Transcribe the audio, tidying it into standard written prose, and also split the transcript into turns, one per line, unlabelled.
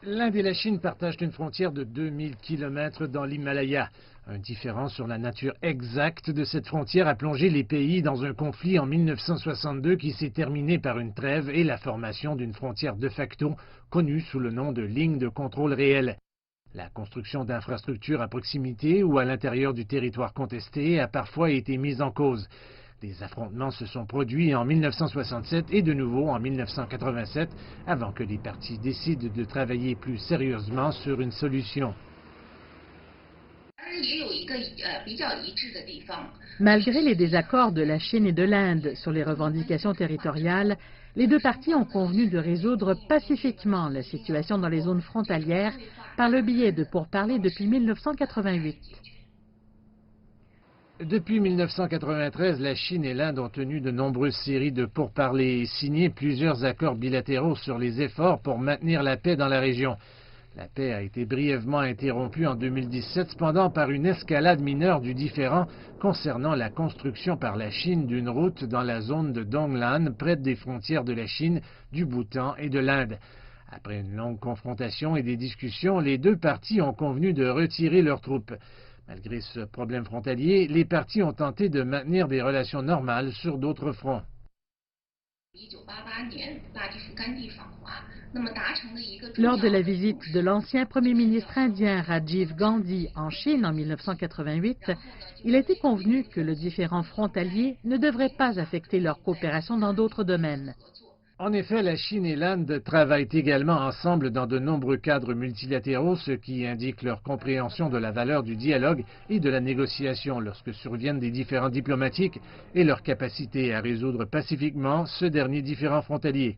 L'Inde et la Chine partagent une frontière de 2000 km dans l'Himalaya. Un différend sur la nature exacte de cette frontière a plongé les pays dans un conflit en 1962 qui s'est terminé par une trêve et la formation d'une frontière de facto connue sous le nom de ligne de contrôle réel. La construction d'infrastructures à proximité ou à l'intérieur du territoire contesté a parfois été mise en cause. Des affrontements se sont produits en 1967 et de nouveau en 1987 avant que les parties décident de travailler plus sérieusement sur une solution.
Malgré les désaccords de la Chine et de l'Inde sur les revendications territoriales, les deux parties ont convenu de résoudre pacifiquement la situation dans les zones frontalières par le biais de pourparlers depuis 1988.
Depuis 1993, la Chine et l'Inde ont tenu de nombreuses séries de pourparlers et signé plusieurs accords bilatéraux sur les efforts pour maintenir la paix dans la région. La paix a été brièvement interrompue en 2017, cependant par une escalade mineure du différend concernant la construction par la Chine d'une route dans la zone de Donglan, près des frontières de la Chine, du Bhoutan et de l'Inde. Après une longue confrontation et des discussions, les deux parties ont convenu de retirer leurs troupes. Malgré ce problème frontalier, les parties ont tenté de maintenir des relations normales sur d'autres fronts.
Lors de la visite de l'ancien Premier ministre indien Rajiv Gandhi en Chine en 1988, il a été convenu que le différend frontalier ne devrait pas affecter leur coopération dans d'autres domaines.
En effet, la Chine et l'Inde travaillent également ensemble dans de nombreux cadres multilatéraux, ce qui indique leur compréhension de la valeur du dialogue et de la négociation lorsque surviennent des différends diplomatiques et leur capacité à résoudre pacifiquement ce dernier différend frontalier.